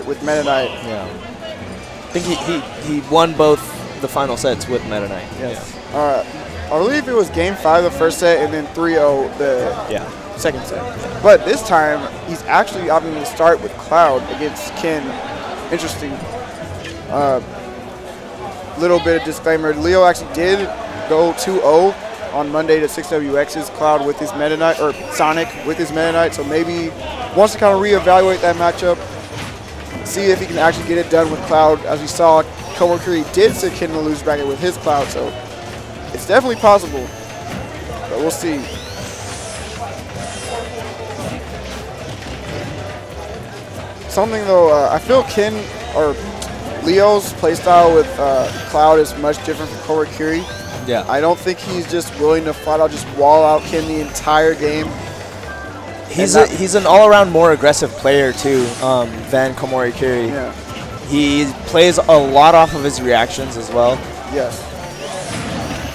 with Meta Knight. Yeah. I think he won both the final sets with Meta Knight. Yes. Yeah. I believe it was Game 5 the first set and then 3-0 the second set. But this time, he's actually opting to start with Cloud against Ken. Interesting. Little bit of disclaimer. Leo actually did go 2-0 on Monday to 6WX's Cloud with his Meta Knight, or Sonic with his Meta Knight, so maybe wants to kind of reevaluate that matchup, see if he can actually get it done with Cloud. As we saw, Komori did sit Ken in the lose bracket with his Cloud, so it's definitely possible, but we'll see. Something though, I feel Ken, or Leo's playstyle with Cloud is much different from Komori. Yeah. I don't think he's just willing to flat out just wall out Ken the entire game. He's an all-around more aggressive player too than Komori. Yeah. He plays a lot off of his reactions as well. Yes.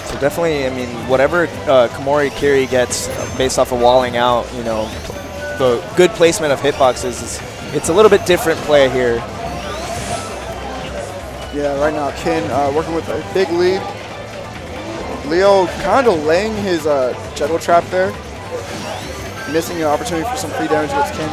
So definitely, I mean, whatever Komori gets based off of walling out, you know, the good placement of hitboxes, it's a little bit different play here. Yeah, right now Ken working with a big lead. Leo kind of laying his juggle trap there, missing an opportunity for some free damage against Ken.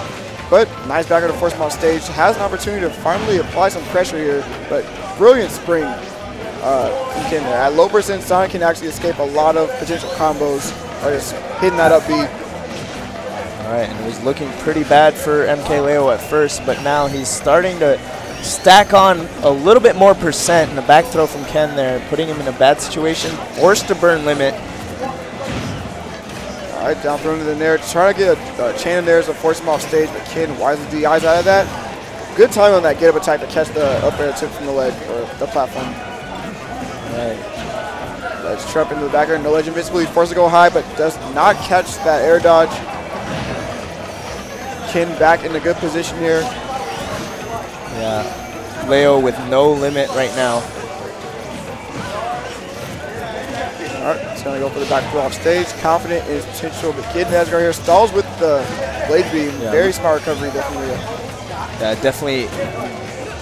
But nice backer to force him off stage. Has an opportunity to finally apply some pressure here, but brilliant spring from Ken there. At low percent, Sonic can actually escape a lot of potential combos by just hitting that up B. All right, and it was looking pretty bad for MkLeo at first, but now he's starting to stack on a little bit more percent, and a back throw from Ken there, putting him in a bad situation. Forced to burn limit. All right, down throw into the nair. Trying to get a chain in there to force him off stage, but Ken wisely DIs out of that. Good time on that get up attack to catch the up air tip from the ledge, or the platform. All right. Ledge trap into the back air, no ledge invincibility, forced to go high, but does not catch that air dodge. Ken back in a good position here. Yeah, Leo with no limit right now. All right, he's going to go for the back throw off stage. Confident in his potential, but Kid has right here. Stalls with the blade beam. Yeah. Very smart recovery, definitely. Yeah, definitely,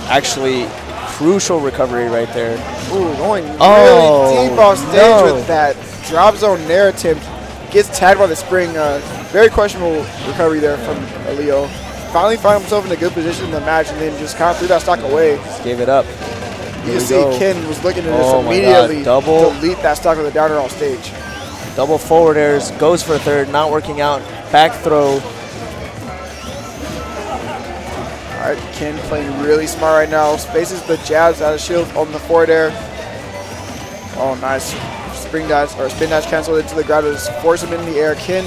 actually, crucial recovery right there. Ooh, going really deep off stage with that drop zone nair attempt. Gets tagged by the spring. Very questionable recovery there from Leo. Finally found himself in a good position in the match, and then just kind of threw that stock away. Just gave it up. You can see Ken was looking to just immediately delete that stock with the downer off stage. Double forward airs, goes for a third, not working out. Back throw. All right, Ken playing really smart right now. Spaces the jabs out of shield on the forward air. Oh, nice. Spring dash, or spin dash canceled into the ground to just force him in the air. Ken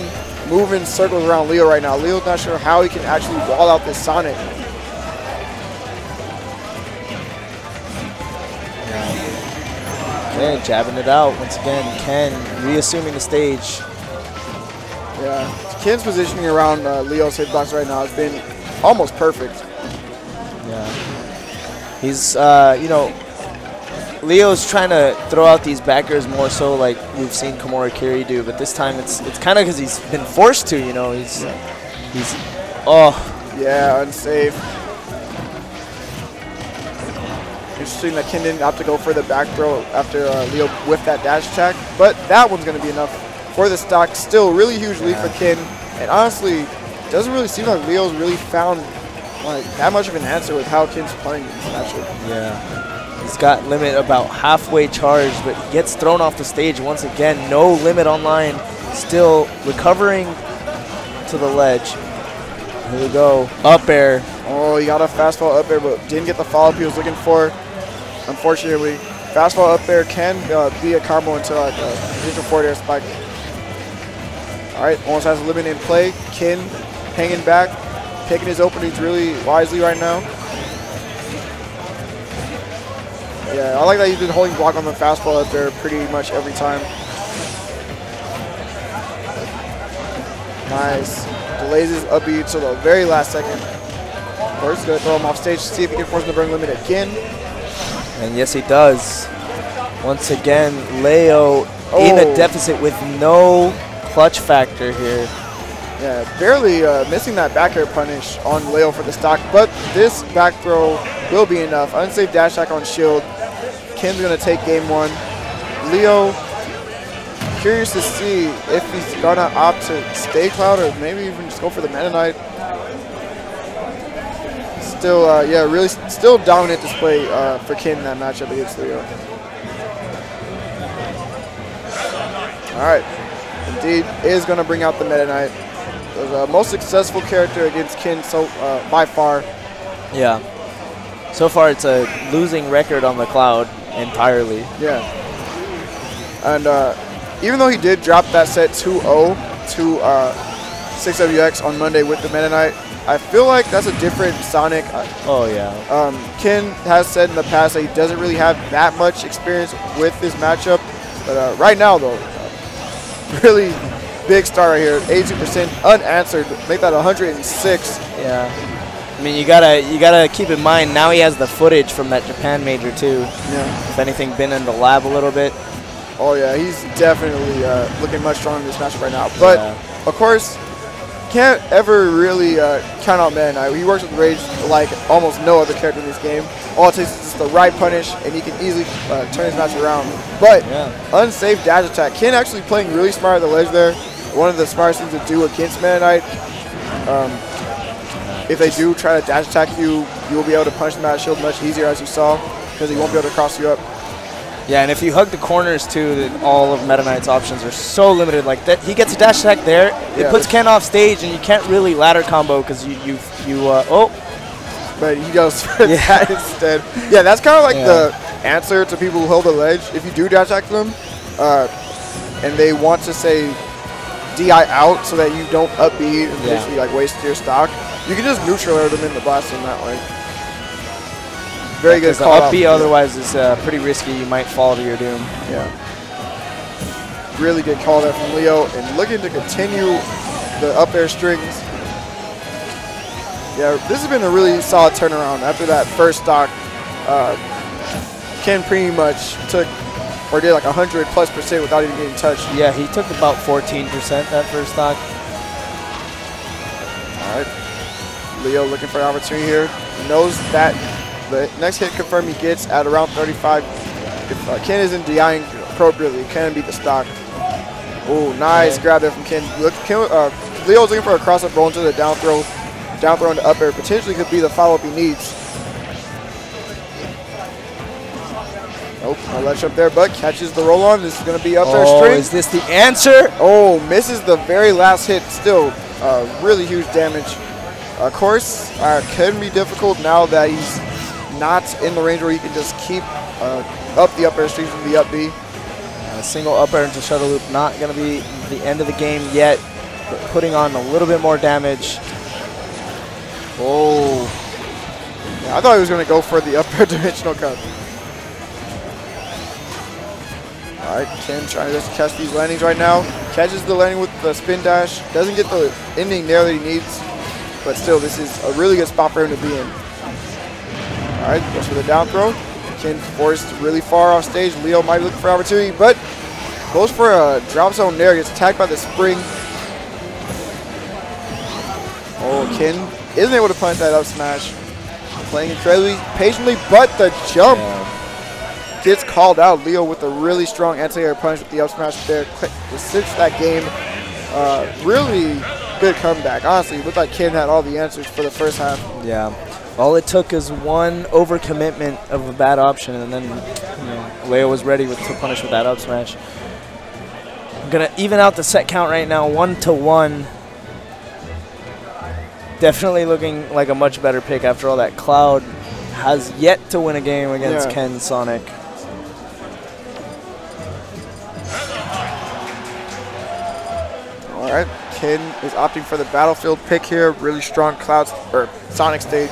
moving circles around Leo right now. Leo's not sure how he can actually wall out this Sonic. Okay, jabbing it out once again. Ken reassuming the stage. Yeah, Ken's positioning around Leo's hitbox right now has been almost perfect. Yeah, he's you know, Leo's trying to throw out these backers more so like we've seen Komori do, but this time it's kind of because he's been forced to, you know. He's yeah, unsafe. Interesting that Ken didn't opt to go for the back throw after Leo whiffed that dash attack, but that one's going to be enough for the stock. Still really huge lead for Ken, and honestly, doesn't really seem like Leo's really found like that much of an answer with how Ken's playing in this matchup. Yeah. He's got limit about halfway charged, but he gets thrown off the stage once again. No limit online. Still recovering to the ledge. Here we go. Up air. Oh, he got a fastball up air, but didn't get the follow-up he was looking for. Unfortunately, fastball up air can be a combo into like a potential forward air spike. All right, almost has a limit in play. Ken hanging back, picking his openings really wisely right now. Yeah, I like that he's been holding block on the fastball up there pretty much every time. Nice. Delays his up B to the very last second. First, he's going to throw him off stage to see if he can force him to burn limit again. And yes, he does. Once again, Leo in a deficit with no clutch factor here. Yeah, barely missing that back air punish on Leo for the stock, but this back throw will be enough. Unsafe dash attack on shield. Ken's going to take game 1. Leo, curious to see if he's going to opt to stay Cloud or maybe even just go for the Meta Knight. Still, yeah, really still dominant display for Ken in that matchup against Leo. All right, indeed is going to bring out the Meta Knight. The most successful character against Ken so by far. Yeah. So far, it's a losing record on the Cloud entirely. Yeah. And even though he did drop that set 2-0 to 6WX on Monday with the Meta Knight, I feel like that's a different Sonic. Oh, yeah. Ken has said in the past that he doesn't really have that much experience with this matchup. But right now, though, really big start right here. 82% unanswered. Make that 106. Yeah. I mean, you gotta keep in mind now he has the footage from that Japan major too. Yeah. If anything, been in the lab a little bit. Oh yeah, he's definitely looking much stronger in this matchup right now. But of course, can't ever really count out Meta Knight. He works with Rage like almost no other character in this game. All it takes is just the right punish, and he can easily turn his match around. But unsafe dash attack. Ken actually playing really smart at the ledge there. One of the smartest things to do against Meta Knight. If they do try to dash attack you, you will be able to punish them out of shield much easier, as you saw, because he won't be able to cross you up. Yeah, and if you hug the corners too, then all of Meta Knight's options are so limited. Like that, he gets a dash attack there. It puts Ken off stage, and you can't really ladder combo because you But he goes for that instead. Yeah, that's kind of like the answer to people who hold the ledge. If you do dash attack them, and they want to say DI out so that you don't up B and basically like waste your stock, you can just neutral air them in the blast in that way. Very good call. Up B otherwise is pretty risky. You might fall to your doom. Yeah. Really good call there from Leo, and looking to continue the up air strings. Yeah, this has been a really solid turnaround. After that first stock, Ken pretty much took or did like 100+% without even getting touched. Yeah, he took about 14% that first stock. All right. Leo looking for an opportunity here. Knows that the next hit confirm he gets at around 35. If Ken isn't DIing appropriately, Ken beat the stock. Oh, nice grab there from Ken. Leo's looking for a cross-up roll into the down throw into up air. Potentially could be the follow-up he needs. Nope, no ledge up there, but catches the roll on. This is going to be up air string. Is this the answer? Oh, misses the very last hit. Still really huge damage. Of course, can be difficult now that he's not in the range where he can just keep up the up air string from the up B. A single up air into shuttle loop, not going to be the end of the game yet, but putting on a little bit more damage. Oh. Yeah, I thought he was going to go for the up air dimensional cut. All right, Ken trying to just catch these landings right now. Catches the landing with the spin dash. Doesn't get the ending there that he needs. But still, this is a really good spot for him to be in. All right, goes for the down throw. Ken forced really far off stage. Leo might be looking for opportunity, but goes for a drop zone there. Gets attacked by the spring. Oh, Ken isn't able to punish that up smash. Playing incredibly patiently, but the jump gets called out. Leo with a really strong anti-air punch with the up smash there to cinch that game. Really good comeback. Honestly, it looked like Ken had all the answers for the first half. Yeah. All it took is one overcommitment of a bad option, and then Leo was ready to punish with that up smash. I'm going to even out the set count right now, 1-1. Definitely looking like a much better pick after all that. Cloud has yet to win a game against Ken Sonic. All right, Ken is opting for the battlefield pick here. Really strong Cloud or Sonic stage.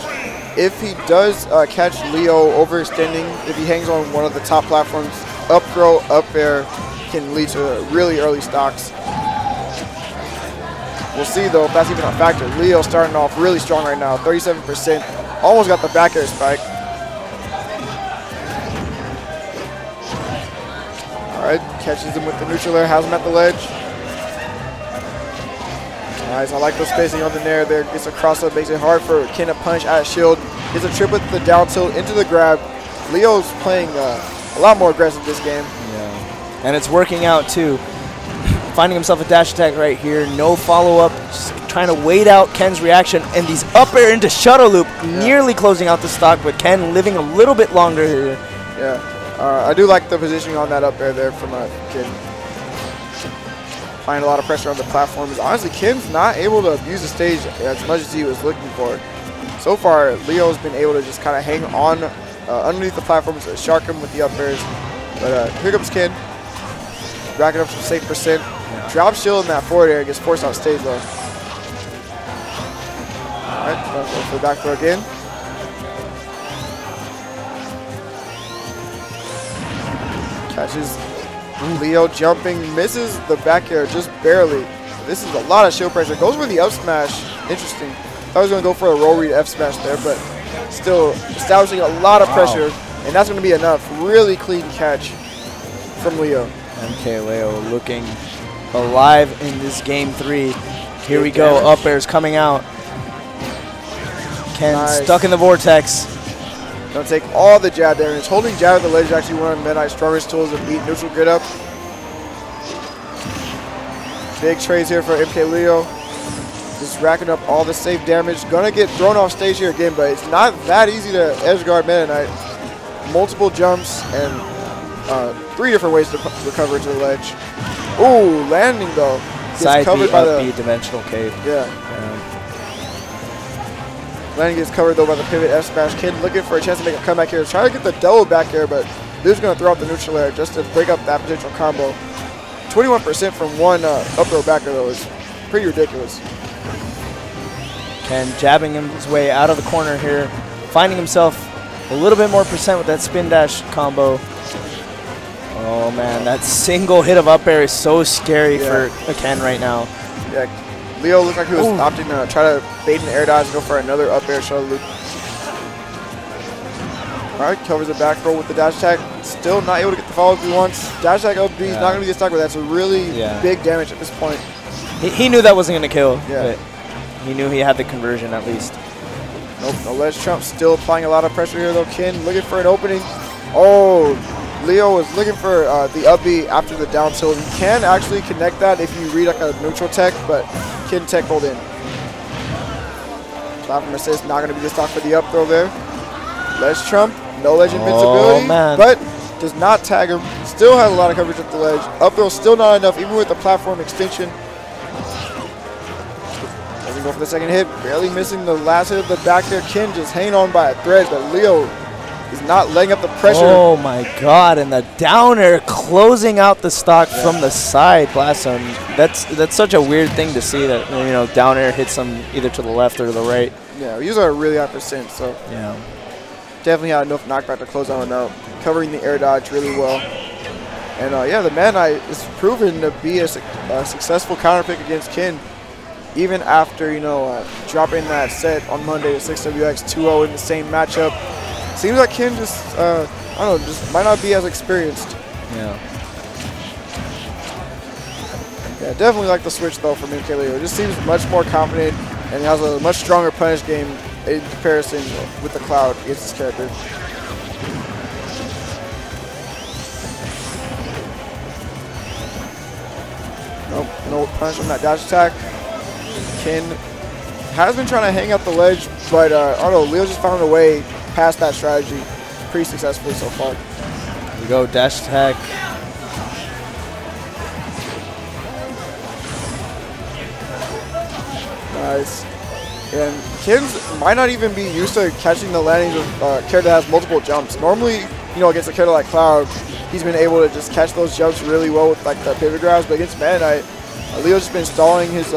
If he does catch Leo overextending, if he hangs on one of the top platforms, up throw, up air can lead to really early stocks. We'll see though if that's even a factor. Leo starting off really strong right now, 37%. Almost got the back air spike. All right, catches him with the neutral air, has him at the ledge. Nice, I like the spacing on the nair there. Gets a cross up, makes it hard for Ken to punish at shield. Gets a trip with the down tilt into the grab. Leo's playing a lot more aggressive this game. Yeah, and it's working out too. Finding himself a dash attack right here, no follow-up, just trying to wait out Ken's reaction, and these up air into shuttle loop, nearly closing out the stock, but Ken living a little bit longer here. Yeah, I do like the positioning on that up air there from Ken. Applying a lot of pressure on the platforms. Honestly, Ken's not able to abuse the stage as much as he was looking for. So far, Leo's been able to just kind of hang on underneath the platforms, shark him with the up airs. But here comes Ken, racking up some safe percent. Drop shield in that forward air, gets forced off stage though. Alright, go for the back throw again. Catches Leo jumping, misses the back air just barely. This is a lot of shield pressure. Goes for the up smash. Interesting. Thought he was going to go for a roll read F smash there, but still establishing a lot of pressure, and that's going to be enough. Really clean catch from Leo. MkLeo looking alive in this game 3. Here we go, up airs coming out. Ken stuck in the vortex. Gonna take all the jab damage. Holding jab at the ledge is actually one of Meta Knight's strongest tools to beat neutral grid up. Big trades here for MkLeo. Just racking up all the safe damage. Gonna get thrown off stage here again, but it's not that easy to edge guard Meta Knight. Multiple jumps and 3 different ways to recover to the ledge. Ooh, landing though. Gets Side covered B, by up the B, dimensional cape. Landing gets covered though by the pivot F smash. Ken looking for a chance to make a comeback here. Trying to get the double back air, but Leo's going to throw out the neutral air just to break up that potential combo. 21% from one up throw back air though is pretty ridiculous. Ken jabbing his way out of the corner here, finding himself a little bit more percent with that spin dash combo. Oh man, that single hit of up air is so scary for Ken right now. Yeah, Leo looked like he was opting to try to bait an air dodge and go for another up air shuttle loop. Alright, covers the back roll with the dash attack. Still not able to get the follow-up he wants. Dash attack up B is not going to be a stock, but that's a really big damage at this point. He knew that wasn't going to kill, but he knew he had the conversion at least. Nope, no ledge trump. Still applying a lot of pressure here though. Ken looking for an opening. Oh, Leo was looking for the up B after the down tilt. You can actually connect that if you read like a neutral tech, but Ken tech hold in. Platform assist, not going to be the stock for the up throw there. Ledge trump, no ledge invincibility, but does not tag him. Still has a lot of coverage at the ledge. Up throw still not enough, even with the platform extension. Doesn't go for the second hit, barely missing the last hit of the back there. Ken just hanging on by a thread, but Leo is not letting up the pressure. Oh my god, and the down air closing out the stock from the side. Blast zone. That's such a weird thing to see, that, you know, down air hits them either to the left or to the right. Yeah, these are really high percent, so yeah, definitely had enough knockback to close on out, covering the air dodge really well. And yeah, the Meta Knight is proven to be a successful counter pick against Ken, even after, you know, dropping that set on Monday to 6WX 2-0 in the same matchup. Seems like Ken just, I don't know, just might not be as experienced. Yeah, definitely like the switch though from MkLeo. It just seems much more confident and he has a much stronger punish game in comparison with the Cloud against his character. Nope, no punish on that dash attack. Ken has been trying to hang out the ledge, but I don't know, Leo just found a way past that strategy pretty successfully so far. Here we go, dash attack. Nice. And Ken might not even be used to catching the landings of a character that has multiple jumps. Normally, you know, against a character like Cloud, he's been able to just catch those jumps really well with like the pivot grabs, but against Meta Knight, Leo's just been stalling his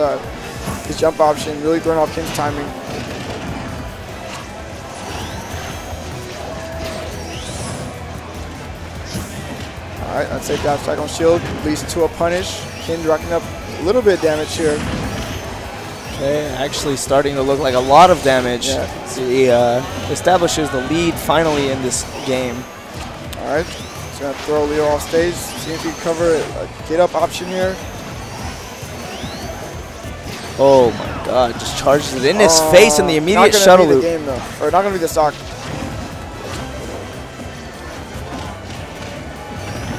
jump option, really throwing off Ken's timing. Alright, I'd say dash attack on shield leads to a punish. Ken racking up a little bit of damage here. Okay, actually starting to look like a lot of damage. Yeah. He establishes the lead finally in this game. Alright, he's going to throw Leo off stage, see if he can cover a get up option here. Oh my God, just charges it in his face in the immediate shuttle loop. Game, though. Or not going to be the stock.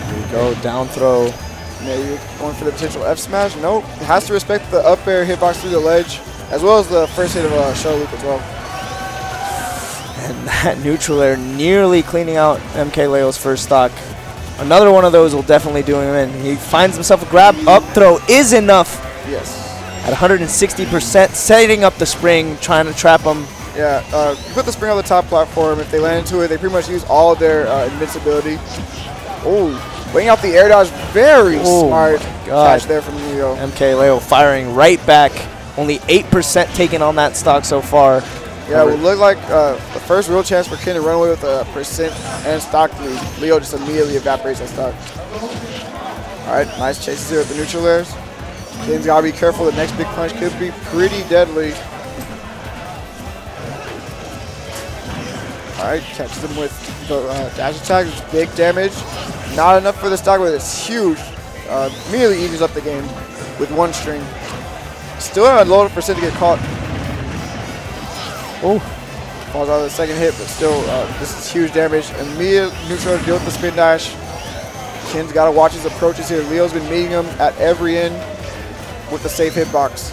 Here we go, down throw. Maybe going for the potential F smash. Nope. It has to respect the up air hitbox through the ledge, as well as the first hit of a shuttle loop as well. And that neutral air nearly cleaning out MkLeo's first stock. Another one of those will definitely do him in. He finds himself a grab. Up throw is enough. Yes. At 160%, setting up the spring, trying to trap him. Yeah, put the spring on the top platform. If they land into it, they pretty much use all of their invincibility. Oh, weighing out the air dodge. Very smart catch there from Leo. MkLeo firing right back. Only 8% taken on that stock so far. Yeah, it would look like the first real chance for Ken to run away with a percent and stock lead. Leo just immediately evaporates that stock. All right, nice chases here with the neutral airs. Ken's got to be careful. The next big punch could be pretty deadly. All right, catches him with the dash attack. It's big damage. Not enough for the stock, but it's huge. Immediately evens up the game with one string. Still at a low percent to get caught. Oh, falls out of the second hit, but still, this is huge damage. Immediate neutral to deal with the spin dash. Ken's got to watch his approaches here. Leo's been meeting him at every end with the safe hitbox.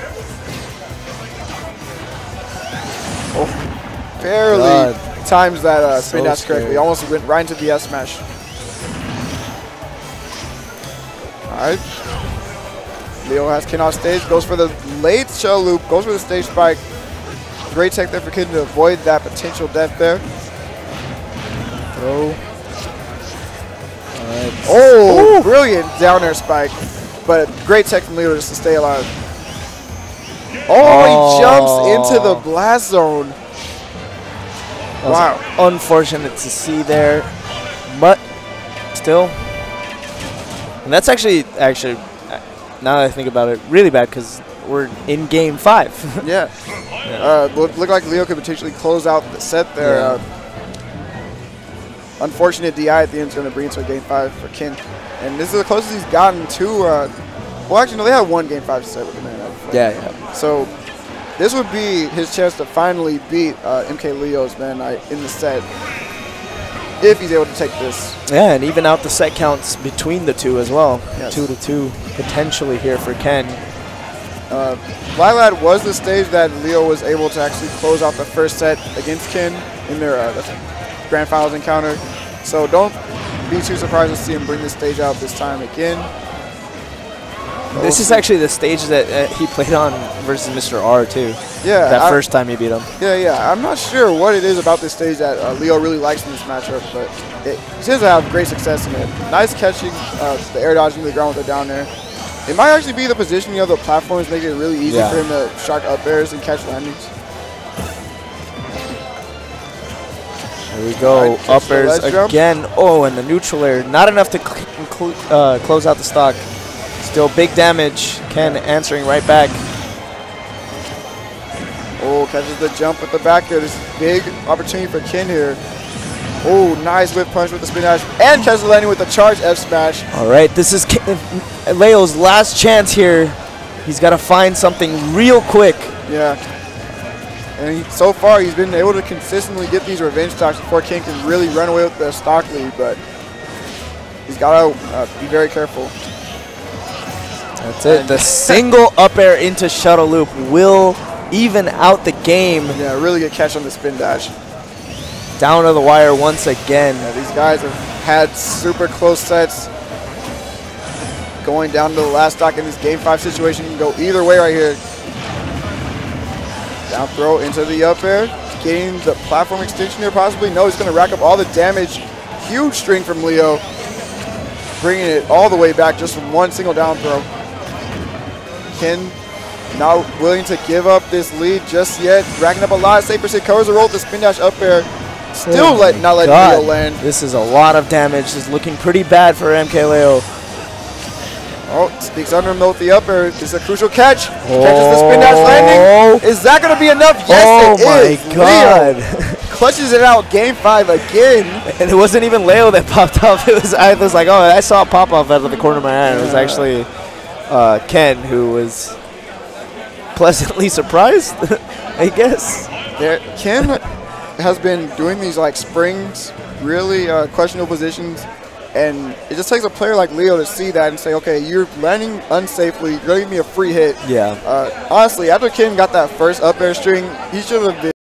Oh, barely times that spin dash correctly. Almost went right into the S smash. All right. Leo has Ken off stage. Goes for the late shell loop. Goes for the stage spike. Great tech there for Ken to avoid that potential death there. Throw. Right. Oh, brilliant down air spike. But great tech from Leo just to stay alive. Oh, he jumps into the blast zone. Wow. Unfortunate to see there. But still. And that's actually, now that I think about it, really bad because we're in game 5. Yeah. Look like Leo could potentially close out the set there. Yeah. Unfortunate DI at the end is going to bring it to a game 5 for Ken. And this is the closest he's gotten to, well, actually, no, they had one game 5 set with the man. Yeah. So this would be his chance to finally beat MkLeo's man in the set, if he's able to take this. Yeah, and even out the set counts between the two as well. Yes. 2-2 potentially here for Ken. Lilad was the stage that Leo was able to actually close out the first set against Ken in their grand finals encounter. So don't be too surprised to see him bring this stage out this time again. This is actually the stage that he played on versus Mr. R too. Yeah. That first time he beat him. Yeah. I'm not sure what it is about this stage that Leo really likes in this matchup, but he seems to have great success in it. Nice catching the air dodge into the ground with the down air. It might actually be the positioning of the platforms making it really easy for him to shark up airs and catch landings. There we go, up airs again. Oh, and the neutral air, not enough to close out the stock. Still big damage. Ken answering right back. Oh, catches the jump with the back there. This is big opportunity for Ken here. Oh, nice whip punch with the spin dash. And catches the landing with the charge F smash. All right, this is Leo's last chance here. He's got to find something real quick. Yeah. And so far, he's been able to consistently get these revenge stocks before Ken can really run away with the stock lead, but he's got to be very careful. That's it. The single up air into shuttle loop will even out the game. Yeah, really good catch on the spin dash. Down to the wire once again. Yeah, these guys have had super close sets. Going down to the last stock in this game 5 situation. You can go either way right here. Down throw into the up air. Getting the platform extension here possibly. No, he's going to rack up all the damage. Huge string from Leo. Bringing it all the way back just from one single down throw. Ken not willing to give up this lead just yet. Racking up a lot of save percent. Covers the roll with the spin dash up air. Still not letting Leo land. This is a lot of damage. This is looking pretty bad for MkLeo. Oh, sneaks under him though with the up air. This is a crucial catch. Catches the spin dash landing. Is that going to be enough? Yes, it is. Oh my God. Leo clutches it out. Game 5 again. And it wasn't even Leo that popped off. I was like, oh, I saw a pop off out of the corner of my eye. It was actually Ken who was pleasantly surprised, I guess. Yeah, Ken has been doing these like springs, really questionable positions, and it just takes a player like Leo to see that and say, okay, you're landing unsafely, you're gonna give me a free hit. Yeah. Honestly, after Ken got that first up air string, he should have been